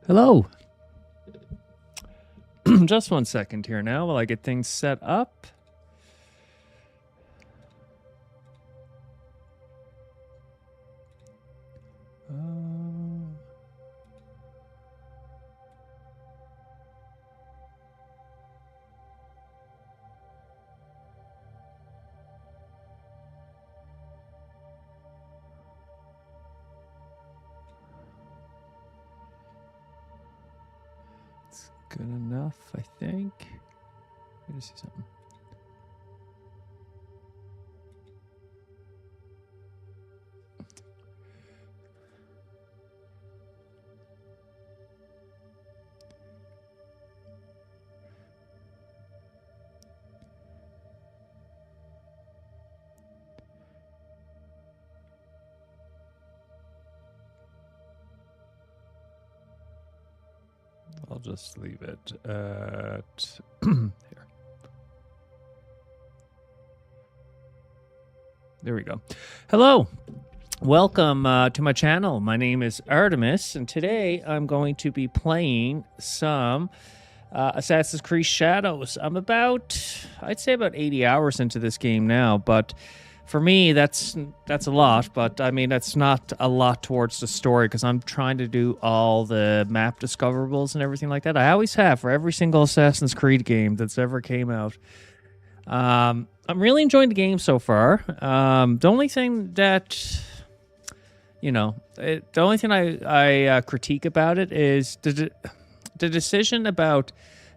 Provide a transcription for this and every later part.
Hello. Just 1 second here now while I get things set up. It's good enough, I think. Let me see something. I'll just leave it at here. There we go. Hello. Welcome to my channel. My name is Artemis, and today I'm going to be playing some Assassin's Creed Shadows. I'm I'd say about 80 hours into this game now, but for me, that's a lot, but I mean, that's not a lot towards the story because I'm trying to do all the map discoverables and everything like that. I always have for every single Assassin's Creed game that's ever came out. I'm really enjoying the game so far. The only thing that, the only thing I critique about it is the decision about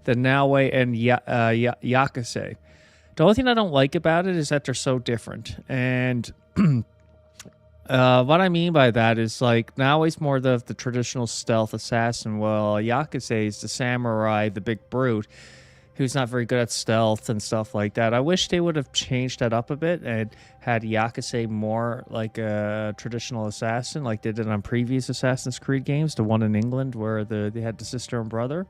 the Naue and Yakase. The only thing I don't like about it is that they're so different. And what I mean by that is, like, Naue's more the traditional stealth assassin, while Yakase is the samurai, the big brute, who's not very good at stealth and stuff like that. I wish they would have changed that up a bit and had Yakase more like a traditional assassin, like they did on previous Assassin's Creed games, the one in England where they had the sister and brother.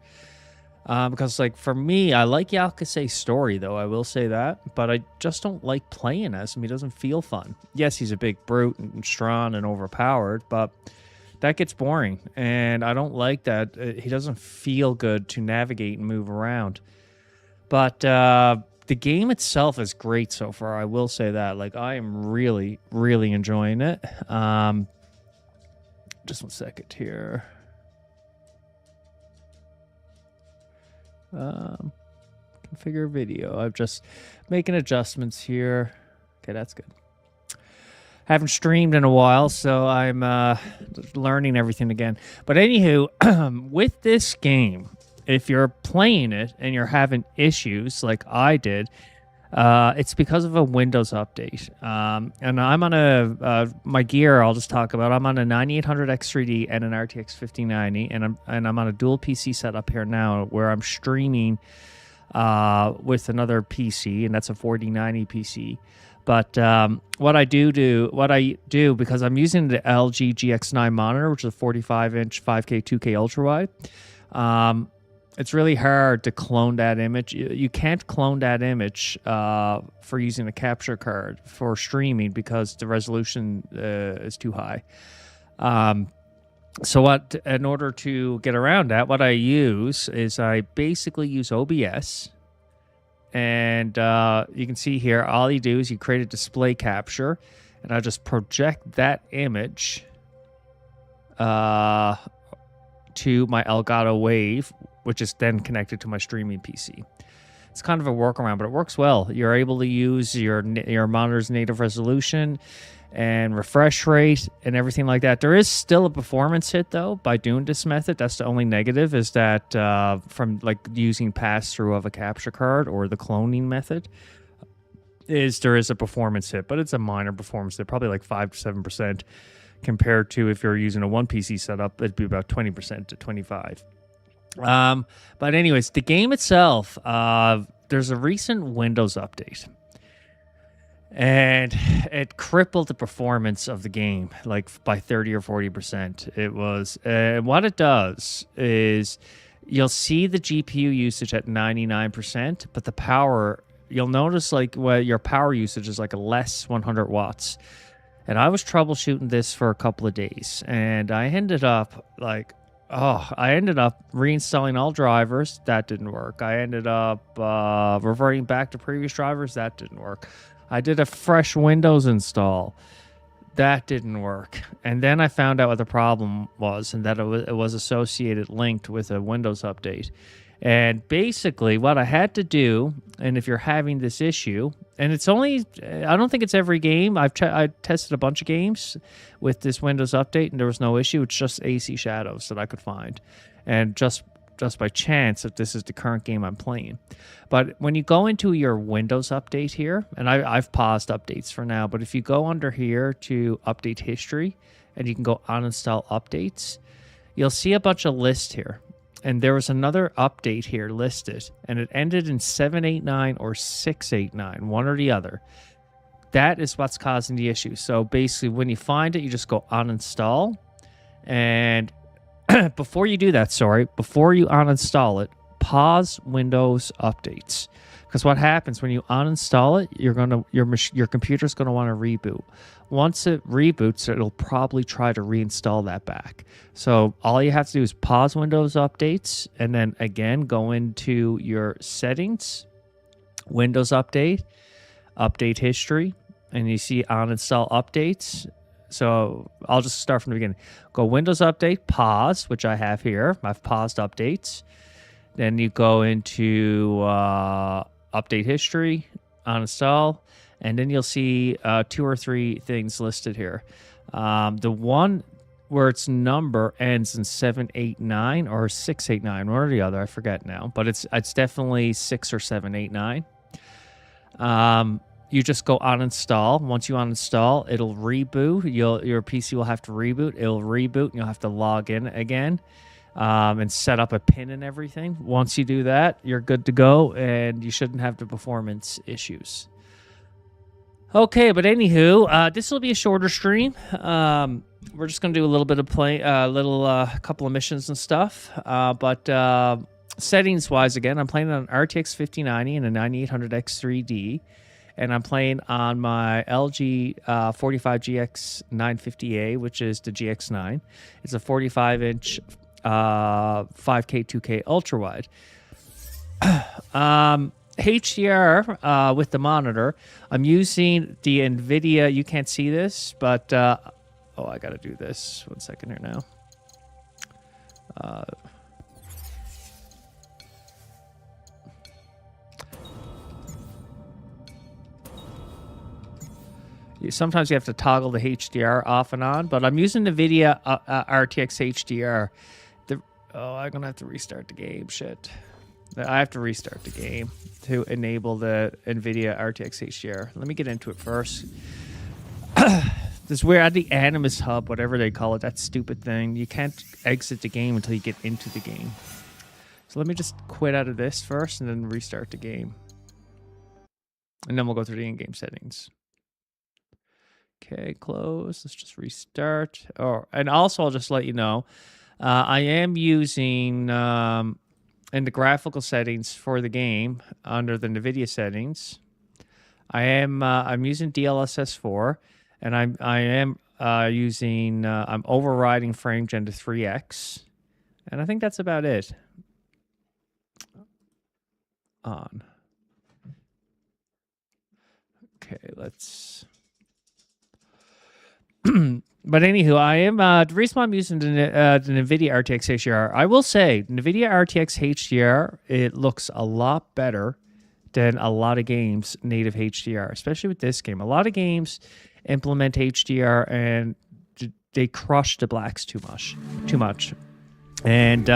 Because, like, for me, I like Yakase's story, though, I will say that, but I just don't like playing as him. He doesn't feel fun. Yes, he's a big brute and strong and overpowered, but that gets boring, and I don't like that. He doesn't feel good to navigate and move around. But the game itself is great so far, I will say that. Like, I am really, really enjoying it. Just 1 second here. Configure video. I'm just making adjustments here. Okay, that's good. Haven't streamed in a while, so I'm learning everything again. But anywho, with this game, if you're playing it and you're having issues like I did, it's because of a Windows update. And I'm on my gear. I'll just talk about. I'm on a 9800 X3D and an RTX 5090, and I'm on a dual PC setup here now, where I'm streaming with another PC, and that's a 4090 PC. But what I do because I'm using the LG GX9 monitor, which is a 45-inch 5K 2K Ultrawide. It's really hard to clone that image. You can't clone that image for using a capture card for streaming because the resolution is too high. So in order to get around that, what I use is I basically use OBS. And you can see here, all you do is you create a display capture, and I just project that image to my Elgato Wave, which is then connected to my streaming PC. It's kind of a workaround, but it works well. You're able to use your monitor's native resolution and refresh rate and everything like that. There is still a performance hit, though, by doing this method. That's the only negative, is that from like using pass-through of a capture card or the cloning method, there is a performance hit, but it's a minor performance hit, probably like 5 to 7%, compared to if you're using a one PC setup, it'd be about 20% to 25%. But anyways, the game itself, there's a recent Windows update, and it crippled the performance of the game like by 30 or 40%. It was, what it does is you'll see the GPU usage at 99%, but the power, you'll notice like your power usage is like a less 100 watts. And I was troubleshooting this for a couple of days, and I ended up like Oh, I ended up reinstalling all drivers. That didn't work. I ended up reverting back to previous drivers. That didn't work. I did a fresh Windows install. That didn't work. And then I found out what the problem was, and that it was associated, linked with a Windows update. And basically, what I had to do, and if you're having this issue, and it's only, I don't think it's every game. I tested a bunch of games with this Windows update, and there was no issue. It's just AC Shadows that I could find. And just by chance that this is the current game I'm playing. But when you go into your Windows update here, and I've paused updates for now, but if you go under here to update history, and you can go uninstall updates, you'll see a bunch of lists here. And there was another update here listed, and it ended in 789 or 689, one or the other. That is what's causing the issue. So basically, when you find it, you just go uninstall. And before you do that, before you uninstall it, pause Windows updates. Because what happens when you uninstall it, your computer's gonna want to reboot. Once it reboots, it'll probably try to reinstall that back. So all you have to do is pause Windows updates, and then again go into your settings, Windows update, update history, and you see uninstall updates. So I'll just start from the beginning. Go Windows update, pause, which I have here. I've paused updates. Then you go into update history, uninstall, and then you'll see 2 or 3 things listed here. The one where its number ends in 789 or 689, one or the other, I forget now, but it's definitely 6 or 789. You just go uninstall. Once you uninstall, it'll reboot. Your PC will have to reboot. It'll reboot, and you'll have to log in again. And set up a pin and everything. Once you do that, you're good to go, and you shouldn't have the performance issues. Okay, but anywho, this will be a shorter stream. We're just gonna do a little bit of play, couple of missions and stuff. But settings-wise, again, I'm playing on an RTX 5090 and a 9800X 3D, and I'm playing on my LG 45 GX950A, which is the GX9. It's a 45-inch 5K 2K Ultrawide. HDR with the monitor. I'm using the NVIDIA. You can't see this, but oh, I gotta do this. 1 second here now. Sometimes you have to toggle the HDR off and on, but I'm using NVIDIA RTX HDR. I'm gonna have to restart the game. Shit. I have to restart the game to enable the NVIDIA RTX HDR. Let me get into it first. This weird at the Animus Hub, whatever they call it, that stupid thing. You can't exit the game until you get into the game. So let me just quit out of this first and then restart the game. And then we'll go through the in-game settings. Okay, close. Let's just restart. Oh, and also I'll just let you know, I am using in the graphical settings for the game under the NVIDIA settings. I'm using DLSS 4, and I'm overriding frame gen to 3x, and I think that's about it. On. Okay, let's. But anywho, I am the reason why I'm using the NVIDIA RTX HDR. I will say, NVIDIA RTX HDR, it looks a lot better than a lot of games native HDR, especially with this game. A lot of games implement HDR and they crush the blacks too much, and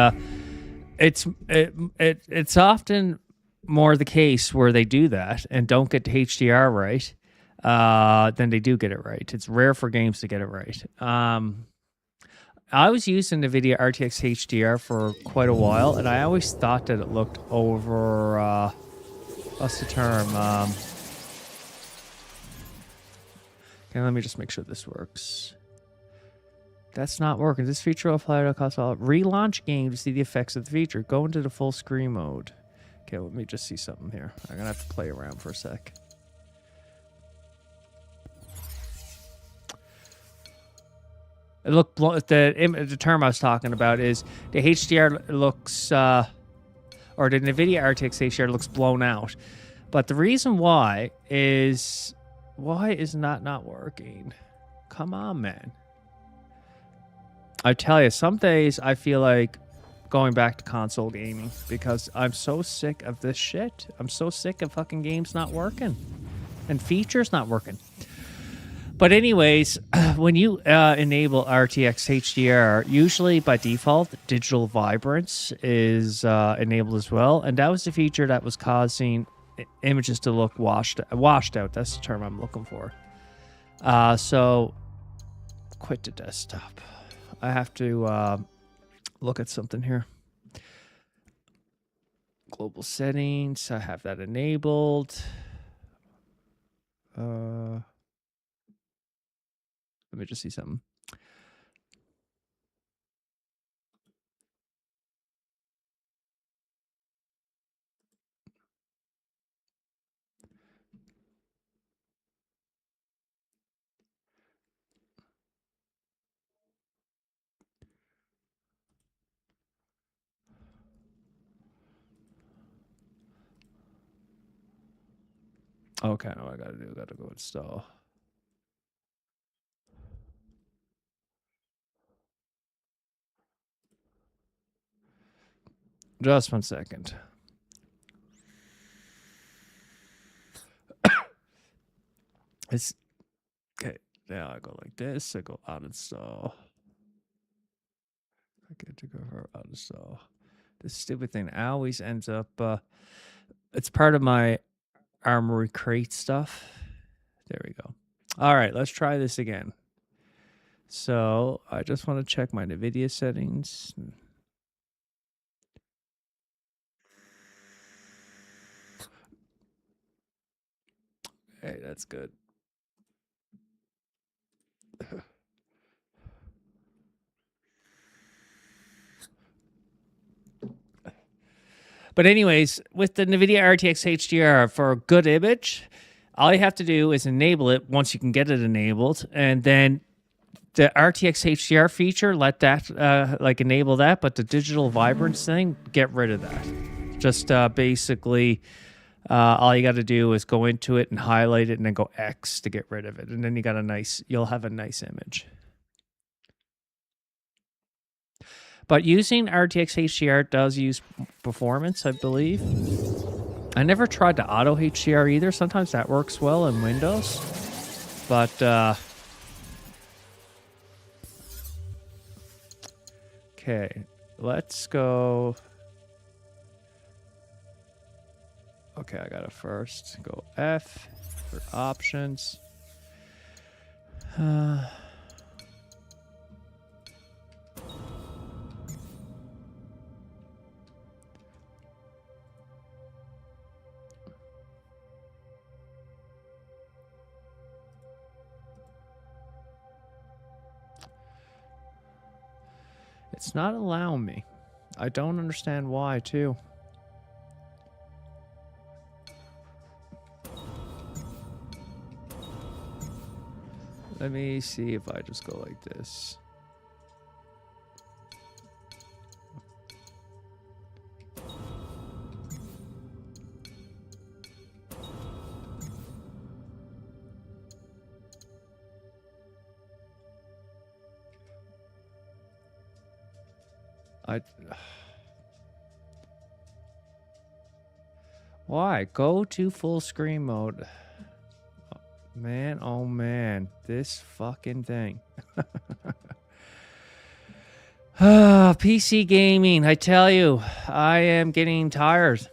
it's often more the case where they do that and don't get the HDR right. Then they do get it right. It's rare for games to get it right. I was using NVIDIA RTX HDR for quite a while, and I always thought that it looked over, what's the term? Okay, let me just make sure this works. That's not working. This feature will apply to cost all. Relaunch game to see the effects of the feature. Go into the full screen mode. Okay, let me just see something here. I'm gonna have to play around for a sec. It looked the term I was talking about is the HDR looks or the NVIDIA RTX HDR looks blown out. But the reason why is not working? Come on, man. I tell you, some days I feel like going back to console gaming because I'm so sick of this shit. I'm so sick of fucking games not working and features not working. But anyways, when you enable RTX HDR, usually by default, digital vibrance is enabled as well. And that was the feature that was causing images to look washed out. That's the term I'm looking for. So quit the desktop. I have to look at something here. Global settings. I have that enabled. Let me just see something. Okay, what I gotta do, I gotta go install. Just 1 second. It's okay. Now I go like this. I go uninstall. I get to go for uninstall. This stupid thing always ends up. It's part of my Armory Crate stuff. There we go. All right, let's try this again. So I just want to check my NVIDIA settings. Hey, that's good. But anyways, with the NVIDIA RTX HDR for a good image, all you have to do is enable it once you can get it enabled, and then the RTX HDR feature, let that like enable that, but the digital vibrance thing, get rid of that. Just basically, all you got to do is go into it and highlight it, and then go X to get rid of it, and then you'll have a nice image. But using RTX HDR does use performance, I believe. I never tried the auto HDR either. Sometimes that works well in Windows, but okay, let's go. Okay, I gotta first go F for options. It's not allowing me. I don't understand why, too. Let me see if I just go like this. Why? Go to full screen mode. Man, oh man. This fucking thing. PC gaming, I tell you, I am getting tired.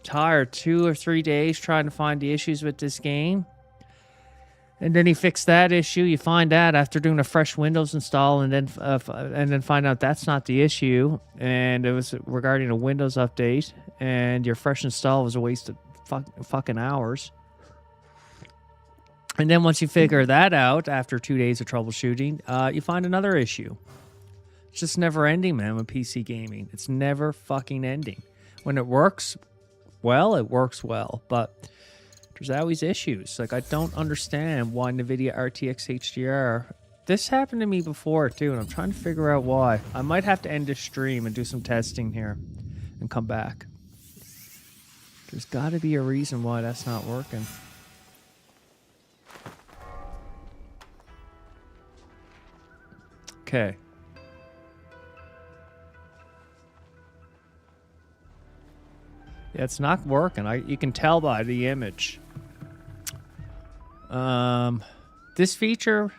2 or 3 days trying to find the issues with this game. And then he fixed that issue. You find that after doing a fresh Windows install, and then find out that's not the issue, and it was regarding a Windows update, and your fresh install was a waste of fucking hours. And then once you figure that out after 2 days of troubleshooting, you find another issue. It's just never ending, man. With PC gaming, it's never fucking ending. When it works well, it works well, but there's always issues. Like, I don't understand why NVIDIA RTX HDR This happened to me before too, and I'm trying to figure out why. I might have to end this stream and do some testing here and come back. There's got to be a reason why that's not working. Okay. Yeah, it's not working. You can tell by the image. This feature...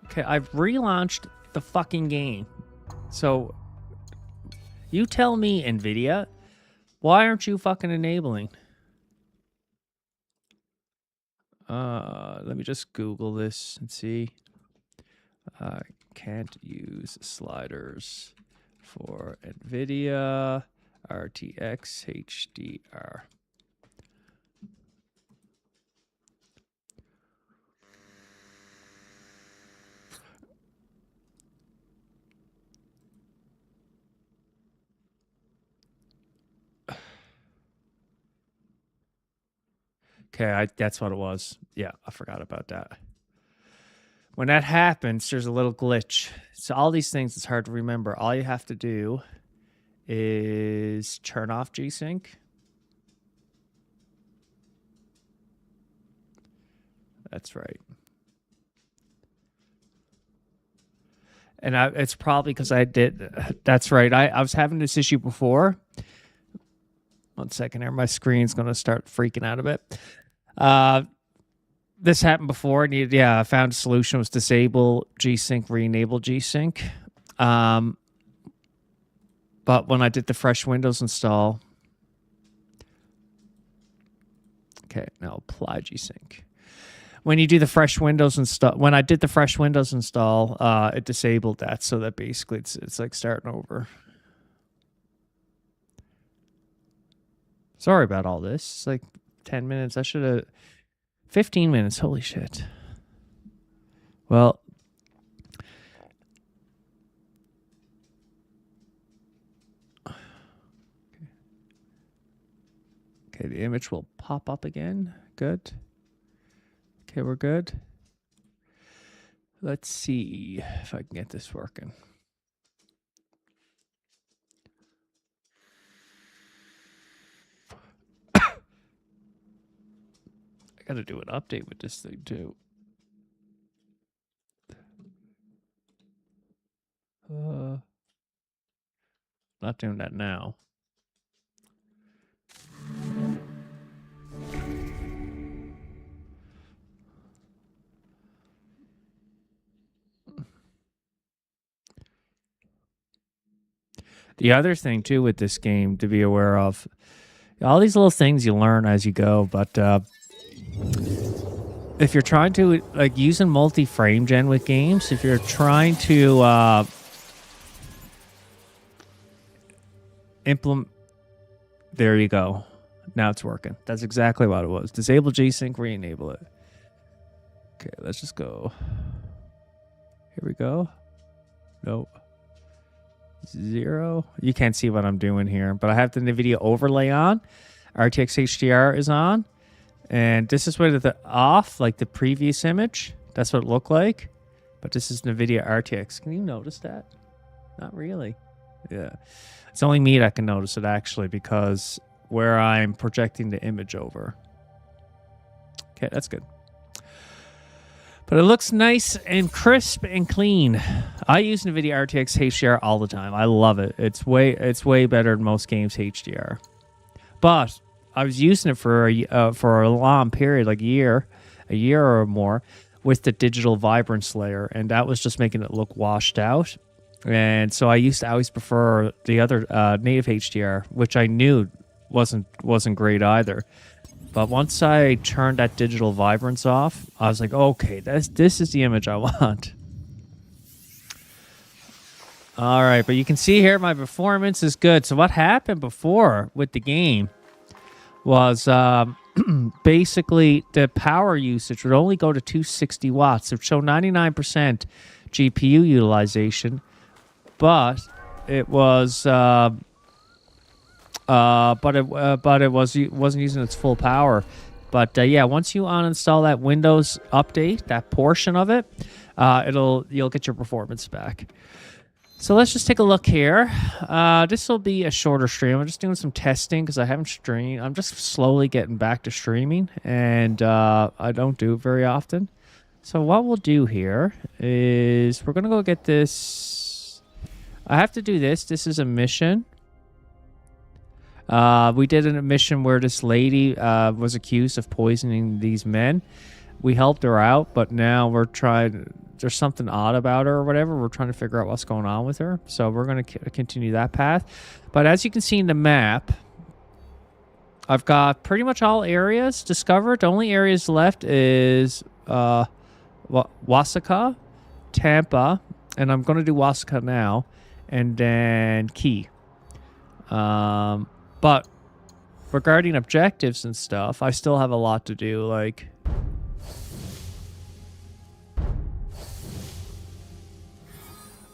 Okay, I've relaunched the fucking game. So, you tell me, NVIDIA, why aren't you fucking enabling? Let me just Google this and see. Can't use sliders for NVIDIA RTX HDR. Okay, that's what it was. Yeah, I forgot about that. When that happens, there's a little glitch. So all these things, it's hard to remember. All you have to do is turn off G-Sync. That's right. And it's probably because I did. That's right. I was having this issue before. 1 second here. My screen's going to start freaking out a bit. This happened before. I found a solution. It was disable G-Sync, re-enable G-Sync. But when I did the fresh Windows install... Okay, now apply G-Sync. When you do the fresh Windows install... When I did the fresh Windows install, it disabled that. So that basically it's like starting over. Sorry about all this. It's like 10 minutes. I should have... 15 minutes. Holy shit. Well... Okay, the image will pop up again. Good. Okay, we're good. Let's see if I can get this working. I gotta do an update with this thing too. Not doing that now. The other thing too with this game to be aware of, all these little things you learn as you go, but if you're trying to like using multi-frame gen with games, if you're trying to implement, there you go. Now it's working. That's exactly what it was. Disable G-Sync, re-enable it. Okay, let's just go. Here we go. Nope. 0. You can't see what I'm doing here, but I have the NVIDIA overlay on. RTX HDR is on. And this is where the off, like the previous image. That's what it looked like. But this is NVIDIA RTX. Can you notice that? Not really. Yeah. It's only me that can notice it, actually, because where I'm projecting the image over. Okay, that's good. But it looks nice and crisp and clean. I use NVIDIA RTX HDR all the time. I love it. It's way better than most games HDR. But I was using it for a long period, like a year or more, with the digital vibrance layer, and that was just making it look washed out. And so I used to always prefer the other native HDR, which I knew wasn't great either. But once I turned that digital vibrance off, I was like, okay, this is the image I want. All right, but you can see here my performance is good. So what happened before with the game was basically the power usage would only go to 260 watts. It would show 99% GPU utilization, but it was... but it wasn't using its full power. But yeah, once you uninstall that Windows update, that portion of it, you'll get your performance back. So let's just take a look here. This will be a shorter stream. I'm just doing some testing because I haven't streamed. I'm just slowly getting back to streaming, and I don't do it very often. So what we'll do here is we're going to go get this. I have to do this. This is a mission. We did a mission where this lady was accused of poisoning these men. We helped her out, but now we're trying... There's something odd about her or whatever. We're trying to figure out what's going on with her. So we're going to continue that path. But as you can see in the map, I've got pretty much all areas discovered. The only areas left is Wasaka, Tampa, and I'm going to do Wasaka now, and then Key. But regarding objectives and stuff, I still have a lot to do. Like...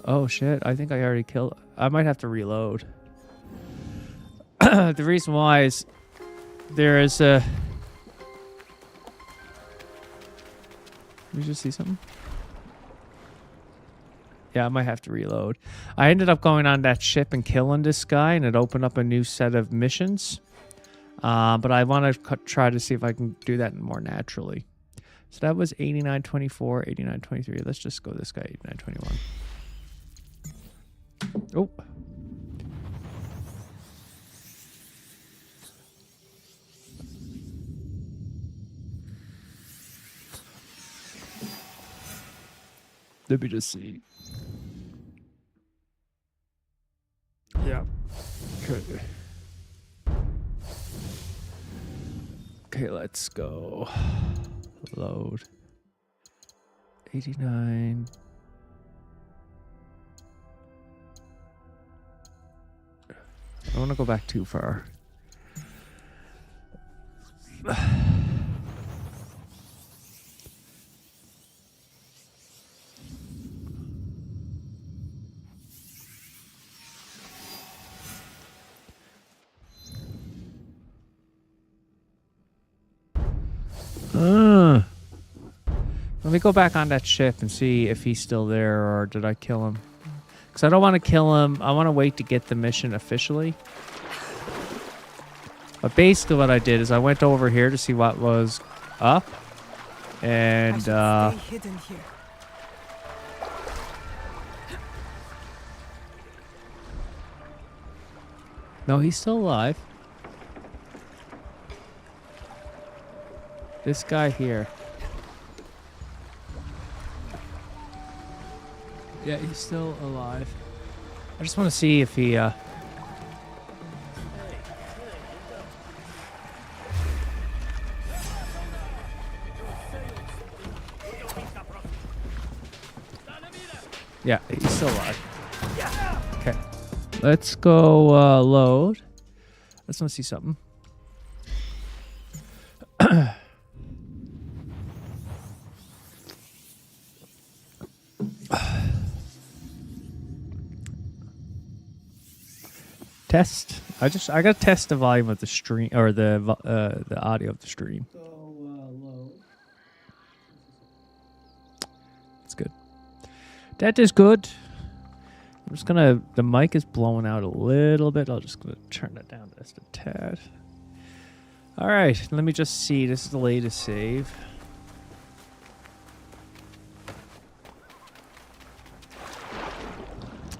Oh, shit. I think I already killed... I might have to reload. The reason why is there is a... Did you just see something? Yeah, I might have to reload. I ended up going on that ship and killing this guy, and it opened up a new set of missions. But I want to try to see if I can do that more naturally. So that was 8924, 8923. Let's just go this guy, 8921. Oh. Let me just see. Yeah. Okay. Okay, let's go. Load. 89. I don't want to go back too far. Let me go back on that ship and see if he's still there, or did I kill him? Because I don't want to kill him. I want to wait to get the mission officially. But basically what I did is I went over here to see what was up. And, stay hidden here. No, he's still alive. This guy here. Yeah, he's still alive. I just want to see if he, Yeah, he's still alive. Okay. Let's go, load. Let's want to see something. Test. I gotta test the volume of the stream, or the audio of the stream. So low. It's good. That is good. I'm just gonna. The mic is blowing out a little bit. I'm just gonna turn that down just a tad. All right. Let me just see. This is the latest save.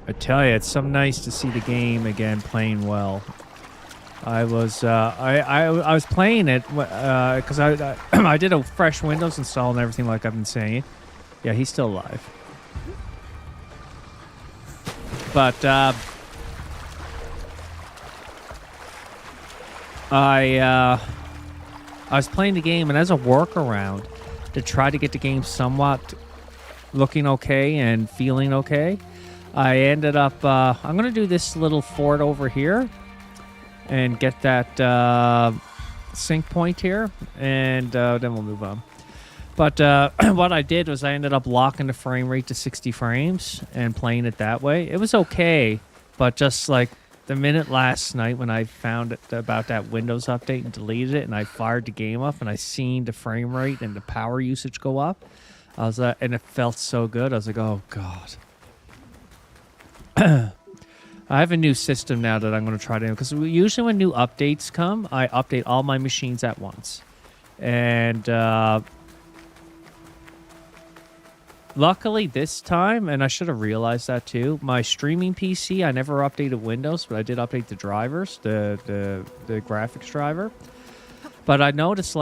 I tell you, it's so nice to see the game again playing well. I was I was playing it because I did a fresh Windows install and everything, like I've been saying. Yeah, he's still alive. But I was playing the game, and as a workaround to try to get the game somewhat looking okay and feeling okay, I ended up, I'm going to do this little fort over here and get that sync point here, and then we'll move on. But what I did was I ended up locking the frame rate to 60 frames and playing it that way. It was okay, but just like the minute last night when I found about that Windows update and deleted it, and I fired the game up and I seen the frame rate and the power usage go up, I was and it felt so good. I was like, oh god. I have a new system now that I'm going to try to, because usually when new updates come, I update all my machines at once. And luckily this time, and I should have realized that too, my streaming PC, I never updated Windows, but I did update the drivers, the graphics driver. But I noticed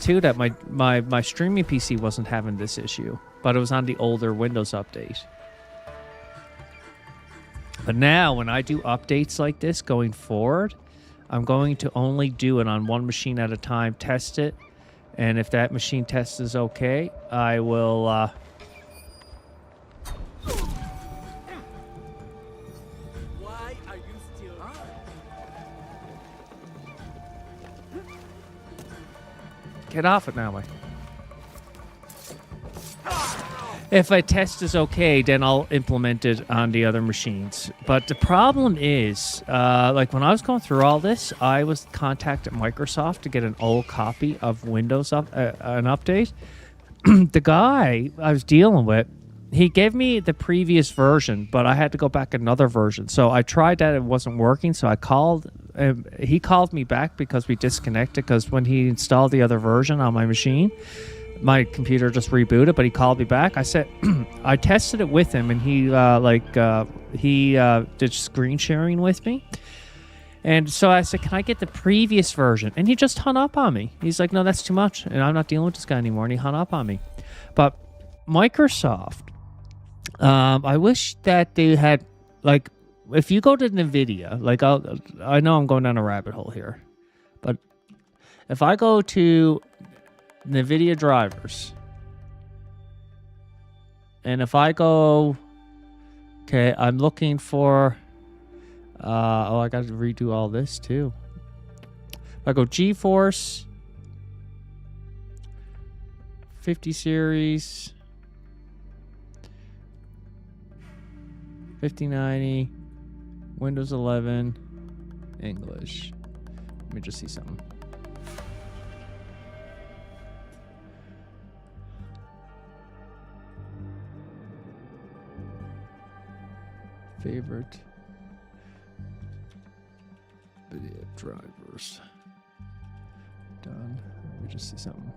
too that my streaming PC wasn't having this issue, but it was on the older Windows update. But now, when I do updates like this going forward, I'm going to only do it on one machine at a time, test it, and if that machine test is okay, I will... Why are you still... Get off it now, Mike. If a test is okay, then I'll implement it on the other machines. But the problem is, like when I was going through all this, I was contacted Microsoft to get an old copy of Windows an update. The guy I was dealing with, he gave me the previous version, but I had to go back another version. So I tried that, it wasn't working. So I called, he called me back because we disconnected, because when he installed the other version on my machine, my computer just rebooted, but he called me back. I said, I tested it with him, and he did screen sharing with me. And so I said, can I get the previous version? And he just hung up on me. He's like, no, that's too much, and I'm not dealing with this guy anymore. And he hung up on me. But Microsoft, I wish that they had, like, if you go to NVIDIA, like, I know I'm going down a rabbit hole here, but if I go to NVIDIA drivers, and if I go, okay, I'm looking for, oh, I got to redo all this too. If I go GeForce 50 series, 5090, Windows 11, English. Let me just see something. Favorite video drivers. Done. Let me just see something.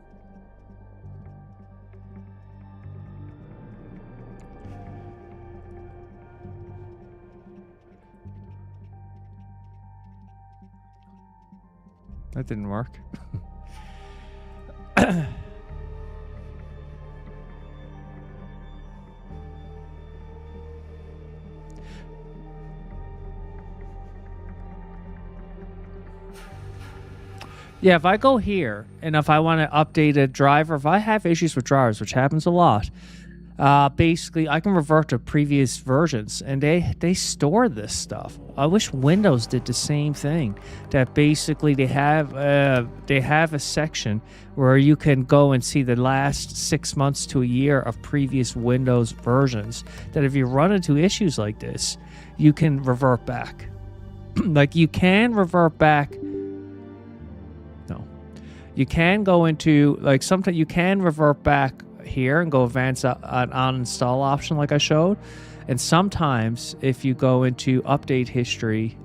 That didn't work. Yeah, if I go here, and if I want to update a driver, if I have issues with drivers, which happens a lot, basically I can revert to previous versions, and they store this stuff. I wish Windows did the same thing. That basically they have a section where you can go and see the last 6 months to a year of previous Windows versions. That if you run into issues like this, you can revert back. Like you can revert back. You can go into, like, sometimes you can revert back here and go advance on install option like I showed. And sometimes if you go into update history,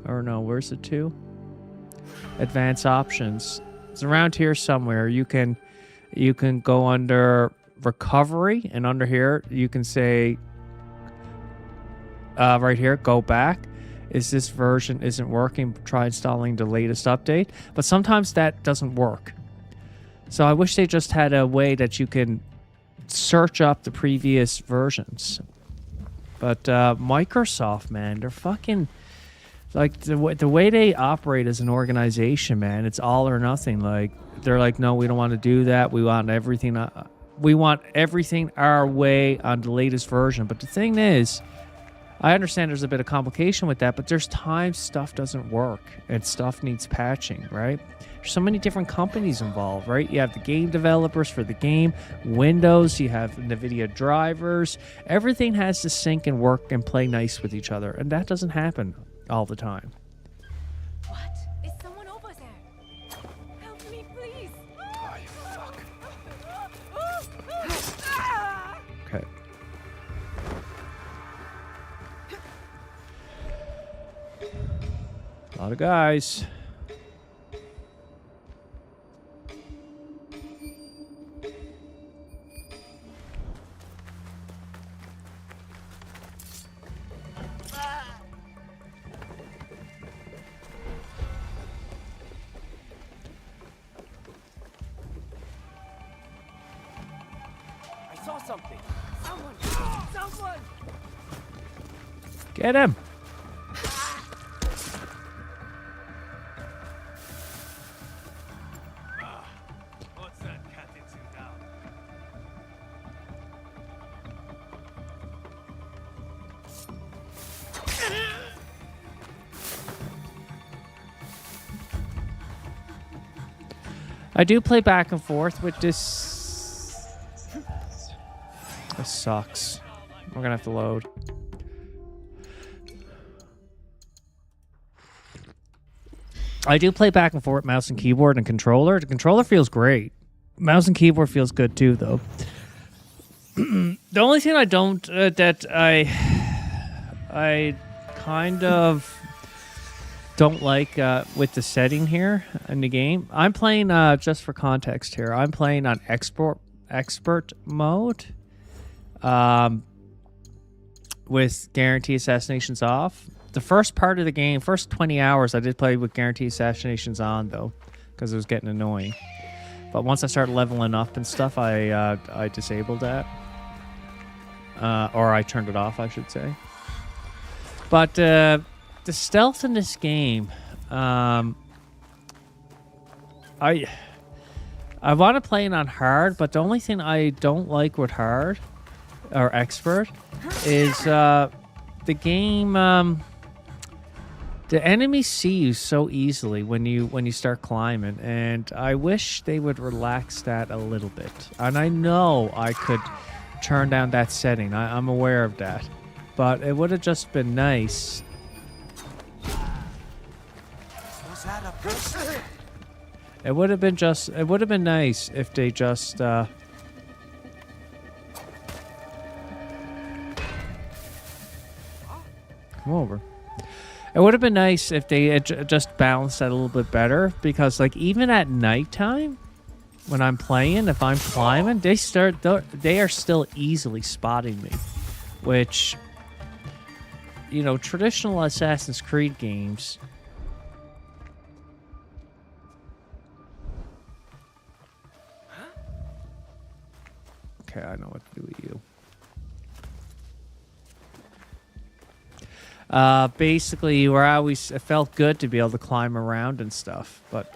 or no, where's it to? Advanced options. It's around here somewhere. You can go under recovery, and under here you can say, right here, go back. Is this version isn't working? Try installing the latest update. But sometimes that doesn't work. So I wish they just had a way that you can search up the previous versions. But Microsoft, man, they're fucking, like, the way they operate as an organization, man, it's all or nothing. Like, they're like, no, we don't want to do that. We want everything. We want everything our way on the latest version. But the thing is, I understand there's a bit of complication with that, but there's times stuff doesn't work and stuff needs patching, right? There's so many different companies involved, right? You have the game developers for the game, Windows, you have NVIDIA drivers. Everything has to sync and work and play nice with each other, and that doesn't happen all the time. What? Is someone over there? Help me, please! Oh, you fuck. A lot of guys. I saw something. Someone! Someone! Get him. What's that cat into now? I do play back and forth with this. This sucks. We're gonna have to load. I do play back and forth mouse and keyboard and controller. The controller feels great. Mouse and keyboard feels good too, though. The only thing I don't that I kind of don't like with the setting here in the game. I'm playing just for context here. I'm playing on expert mode, with guarantee assassinations off. The first part of the game, first 20 hours, I did play with guarantee assassinations on though, because it was getting annoying. But once I started leveling up and stuff, I disabled that, or I turned it off, I should say. But the stealth in this game, I want to play it on hard, but the only thing I don't like with hard or expert is the game. The enemies see you so easily when you start climbing, and I wish they would relax that a little bit. And I know I could turn down that setting. I'm aware of that, but it would have just been nice. It would have been nice if they just come over. It would have been nice if they had just balanced that a little bit better, because like even at nighttime when I'm playing, if I'm climbing, they are still easily spotting me, which, you know, traditional Assassin's Creed games, okay, I know what to do with you. Basically, you were always, it felt good to be able to climb around and stuff, but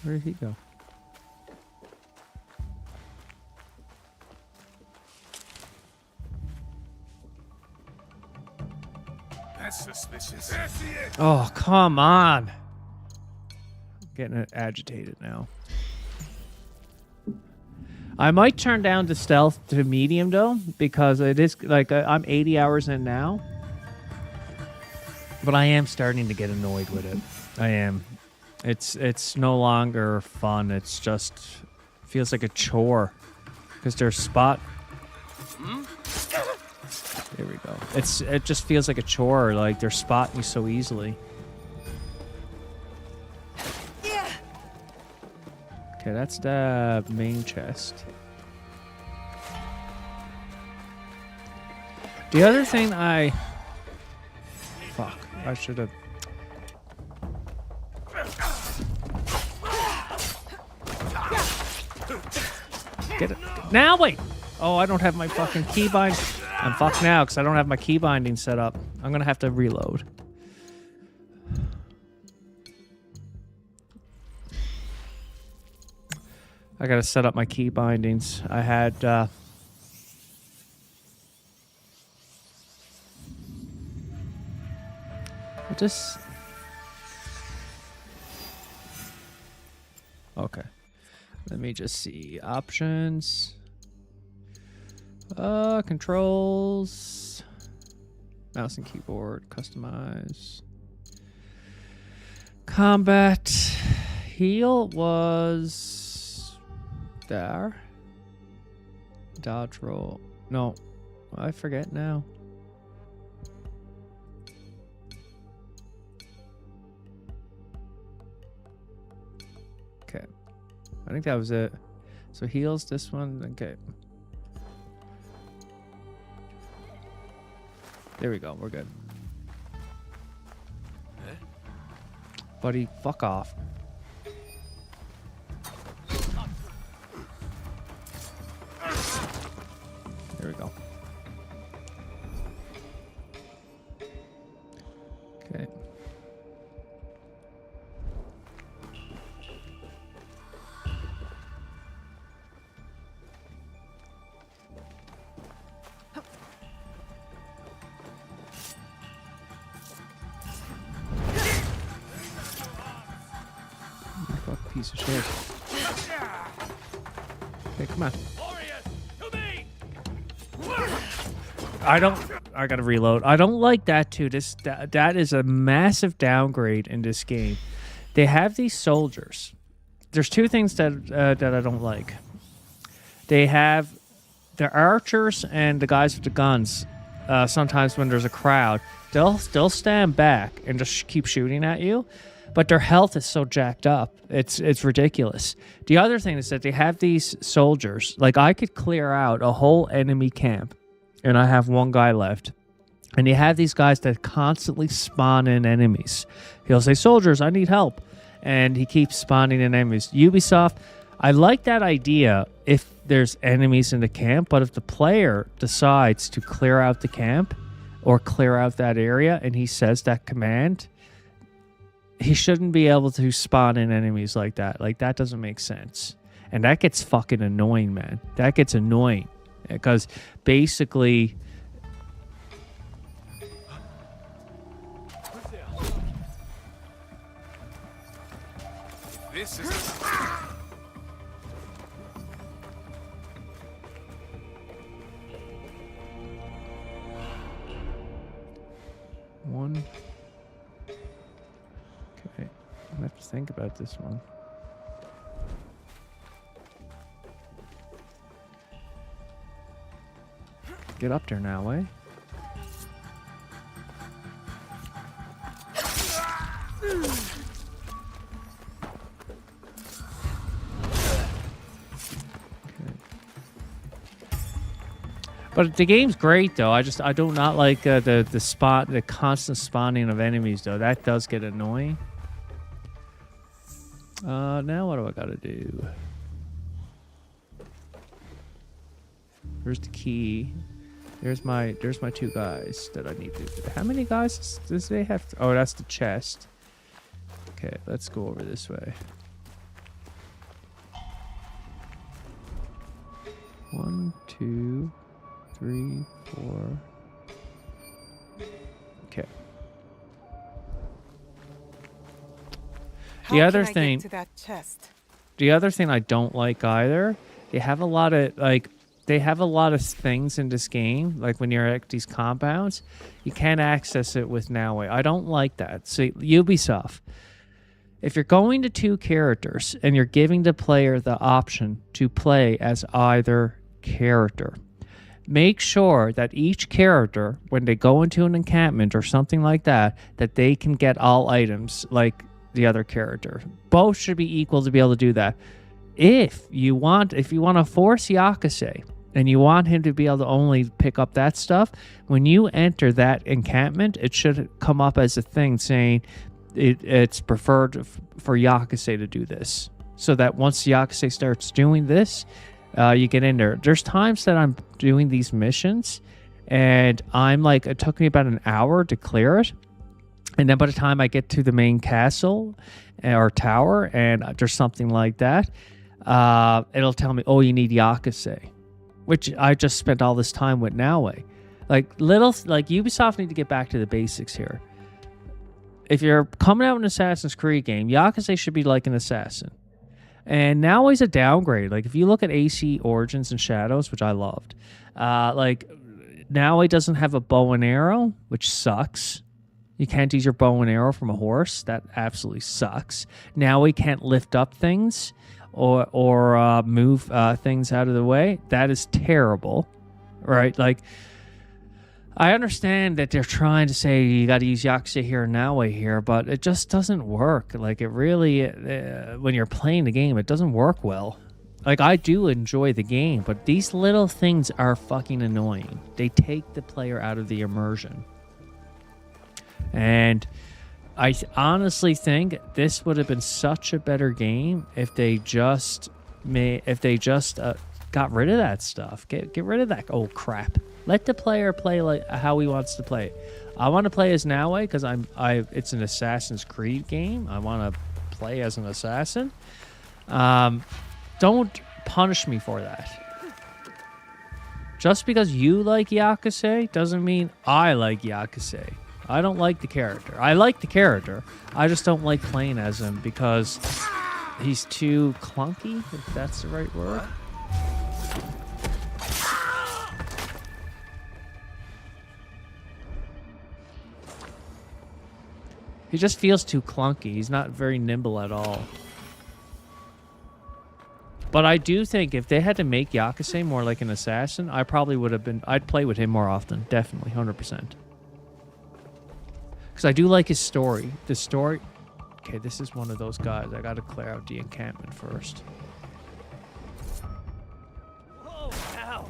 where did he go? That's suspicious. Oh, come on. I'm getting agitated now. I might turn down the stealth to medium, though, because it is, like, I'm 80 hours in now. But I am starting to get annoyed with it. I am. It's no longer fun. It's just feels like a chore. Because there's spot... There we go. It just feels like a chore, like they're spotting you so easily. Yeah. Okay, that's the main chest. The other thing fuck, I should have... Get it. Now wait! Oh, I don't have my fucking keybind. I'm fucked now because I don't have my key binding set up. I'm going to have to reload. I got to set up my key bindings. I had... just... Okay. Let me just see. Options... controls, mouse and keyboard, customize, combat, heal was there. Dodge roll. No, I forget now. Okay, I think that was it. So heals this one. Okay. There we go. We're good. Buddy, fuck off. There we go. Okay. Fuck, piece of shit. Okay, come on. I gotta reload. I don't like that too. That is a massive downgrade in this game. They have these soldiers. There's two things that I don't like. They have the archers and the guys with the guns. Sometimes when there's a crowd, they'll stand back and just keep shooting at you, but their health is so jacked up. It's ridiculous. The other thing is that they have these soldiers. Like, I could clear out a whole enemy camp, and I have one guy left. And you have these guys that constantly spawn in enemies. He'll say, "Soldiers, I need help," and he keeps spawning in enemies. Ubisoft, I like that idea if there's enemies in the camp, but if the player decides to clear out the camp or clear out that area and he says that command, he shouldn't be able to spawn in enemies like that. Like, that doesn't make sense. And that gets fucking annoying, man. That gets annoying because basically... This is... One. Okay. I'm gonna have to think about this one. Get up there now, eh? But the game's great, though. I do not like the constant spawning of enemies, though. That does get annoying. Now what do I gotta do? There's the key. There's my two guys that I need to. How many guys does they have? Oh, that's the chest. Okay, let's go over this way. 1, 2, 3, 4. Okay. How The other can I thing- get to that chest? The other thing I don't like either, they have a lot of things in this game. Like when you're at these compounds, you can't access it with Noway. I don't like that. So Ubisoft, if you're going to two characters and you're giving the player the option to play as either character, make sure that each character, when they go into an encampment or something like that, that they can get all items like the other character. Both should be equal to be able to do that. If you want to force Yakase and you want him to be able to only pick up that stuff, when you enter that encampment, it should come up as a thing saying it's preferred for Yakase to do this. So that once Yakase starts doing this, you get in there. There's times that I'm doing these missions and I'm like, it took me about an hour to clear it. And then by the time I get to the main castle or tower and there's something like that, it'll tell me, oh, you need Yakase, which I just spent all this time with Noway. Like Ubisoft need to get back to the basics here. If you're coming out with an Assassin's Creed game, Yakase should be like an assassin. And Noway's a downgrade. Like if you look at AC Origins and Shadows, which I loved, like Noway doesn't have a bow and arrow, which sucks. You can't use your bow and arrow from a horse. That absolutely sucks. Now we can't lift up things or move things out of the way. That is terrible, right? Like, I understand that they're trying to say you got to use Yakuza here and Naoe here, but it just doesn't work. Like, it really, when you're playing the game, it doesn't work well. Like, I do enjoy the game, but these little things are fucking annoying. They take the player out of the immersion. And I honestly think this would have been such a better game if they just got rid of that stuff. Get rid of that old crap. Let the player play like how he wants to play. I want to play as Naoe because it's an Assassin's Creed game. I want to play as an assassin. Don't punish me for that. Just because you like Yakuza doesn't mean I like Yakuza. I don't like the character. I like the character. I just don't like playing as him because he's too clunky, if that's the right word. He just feels too clunky. He's not very nimble at all. But I do think if they had to make Yakuza more like an assassin, I probably would have been... I'd play with him more often. Definitely, 100%. Because I do like his story. The story... Okay, this is one of those guys. I got to clear out the encampment first. Oh, ow.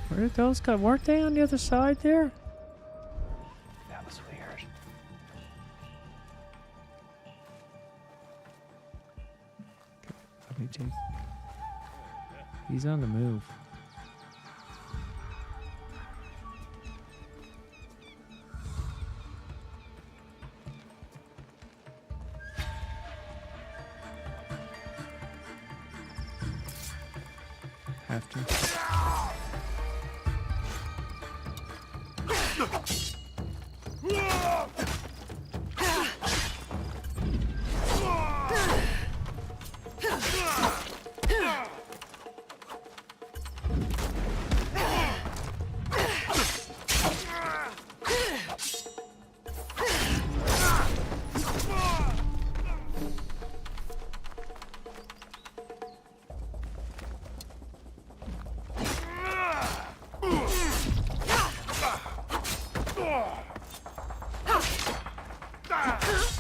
Where did those guys... Weren't they on the other side there? That was weird. Let me take... He's on the move. Have to.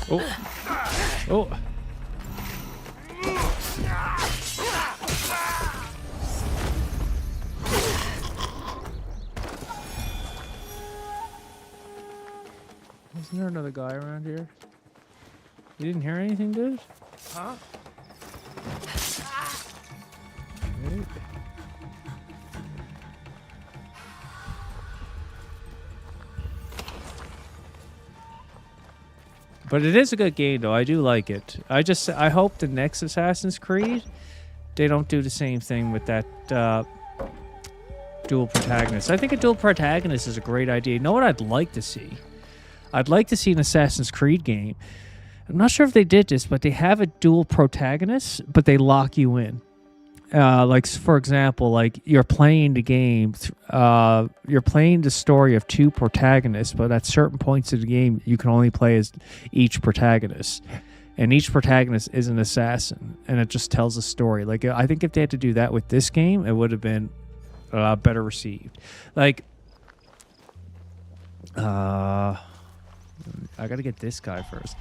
Oh. Oh. Isn't there another guy around here? You didn't hear anything, dude? Huh? Okay. But it is a good game, though. I do like it. I hope the next Assassin's Creed, they don't do the same thing with that dual protagonist. I think a dual protagonist is a great idea. You know what I'd like to see? I'd like to see an Assassin's Creed game. I'm not sure if they did this, but they have a dual protagonist, but they lock you in. Like, for example, like you're playing the game, you're playing the story of two protagonists, but at certain points of the game, you can only play as each protagonist. And each protagonist is an assassin, and it just tells a story. Like, I think if they had to do that with this game, it would have been better received. Like, I got to get this guy first.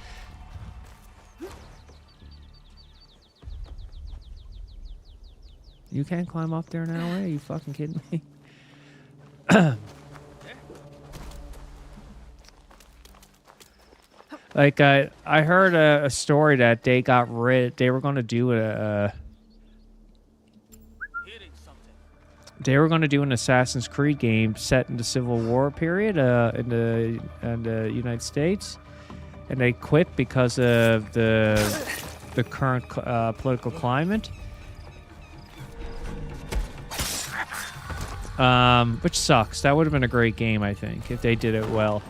You can't climb up there now, eh? Are you fucking kidding me? Like, I heard a story that they were going to do they were going to do an Assassin's Creed game set in the Civil War period in the United States, and they quit because of the current political climate. which sucks. That would have been a great game, I think, if they did it well.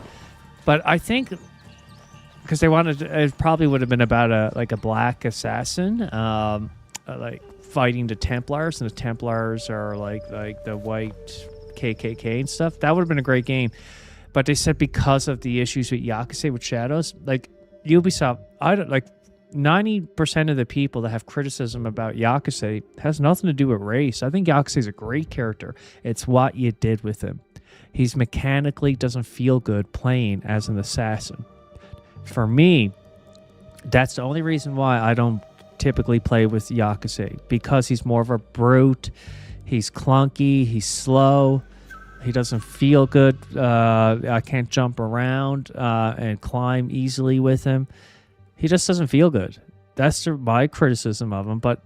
But I think because they wanted, it probably would have been about a black assassin, like fighting the Templars, and the Templars are like the white KKK and stuff. That would have been a great game. But they said because of the issues with Yakuza with shadows, like Ubisoft, 90% of the people that have criticism about Yakuza has nothing to do with race. I think Yakuza is a great character. It's what you did with him. He's mechanically doesn't feel good playing as an assassin. For me, that's the only reason why I don't typically play with Yakuza, because he's more of a brute. He's clunky. He's slow. He doesn't feel good. I can't jump around and climb easily with him. He just doesn't feel good. That's my criticism of him. But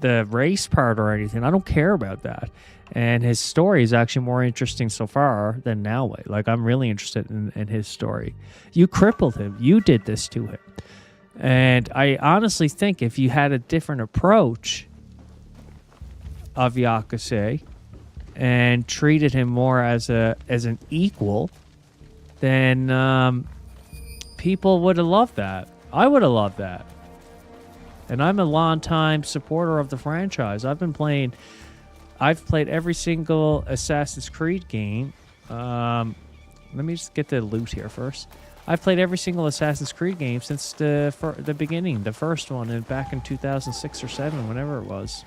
the race part or anything, I don't care about that. And his story is actually more interesting so far than Naoe. Like, I'm really interested in his story. You crippled him. You did this to him. And I honestly think if you had a different approach of Yakuza and treated him more as an equal, then people would have loved that. I would have loved that. And I'm a long-time supporter of the franchise. I've played every single Assassin's Creed game. Let me just get the loot here first. I've played every single Assassin's Creed game since the beginning, the first one, and back in 2006 or 7, whenever it was.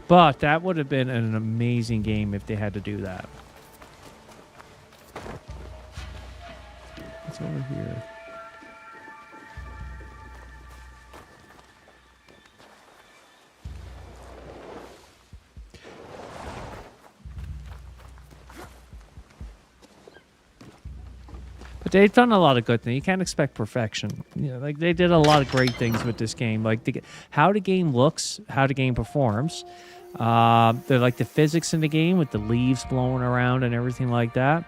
But that would have been an amazing game if they had to do that. What's over here? But they've done a lot of good things. You can't expect perfection. You know, like they did a lot of great things with this game. Like how the game looks, how the game performs. They're like the physics in the game with the leaves blowing around and everything like that.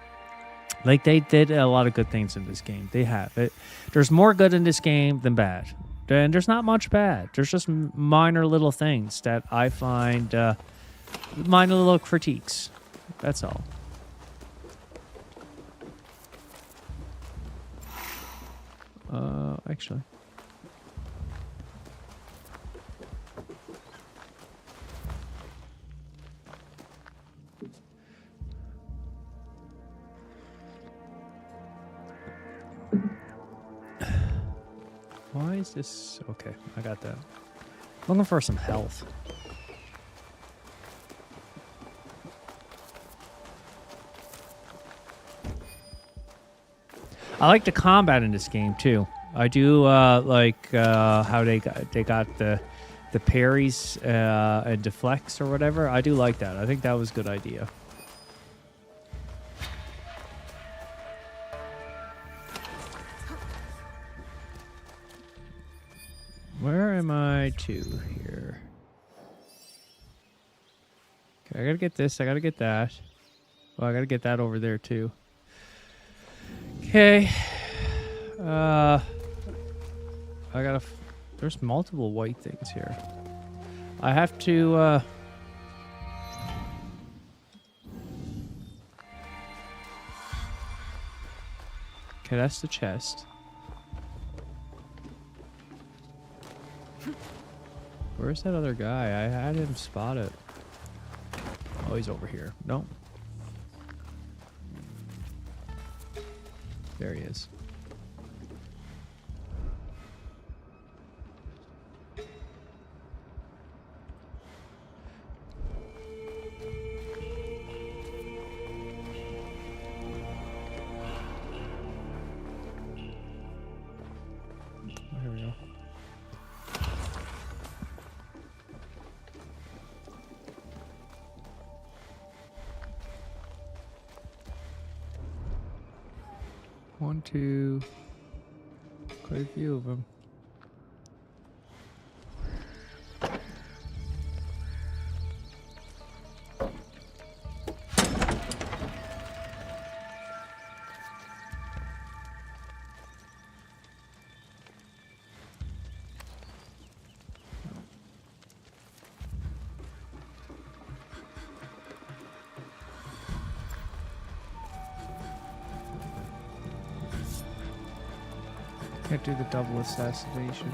Like they did a lot of good things in this game. They have it. There's more good in this game than bad, and there's not much bad. There's just minor little things that I find minor little critiques. That's all. Actually. Why is this? Okay, I got that. I'm looking for some health. I like the combat in this game too. I do like how they got the parries and deflects or whatever. I do like that. I think that was a good idea. Where am I to here? Okay, I gotta get this. I gotta get that. Well, I gotta get that over there too. Okay. I gotta... There's multiple white things here. I have to... Okay, that's the chest. Where's that other guy? I had him spotted. Oh, he's over here. No. There he is. There we go. One, two, quite a few of them. Can't do the double assassination.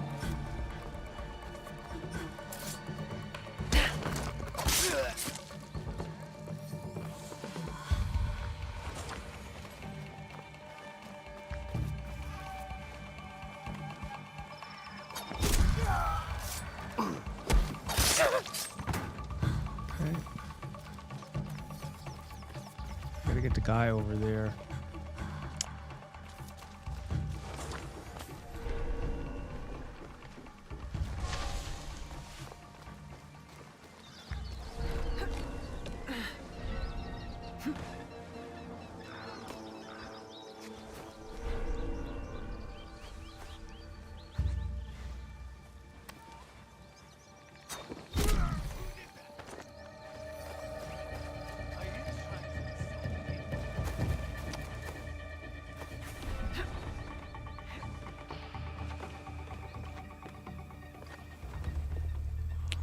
Okay. Gotta get the guy over there.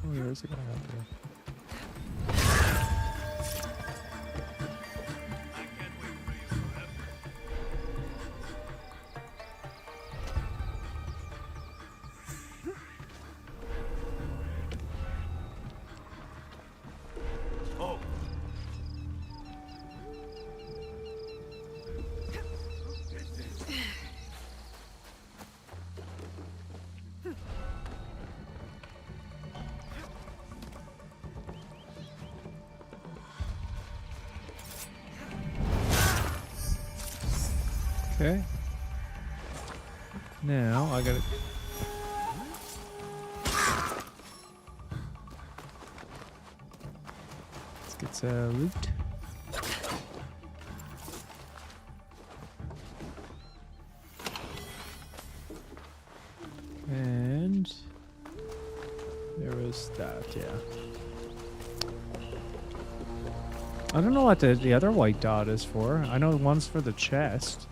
Oh, there's a guy out there. Oh. Okay. Now I gotta. Let's get some loot. And there was that, yeah. I don't know what the other white dot is for. I know one's for the chest.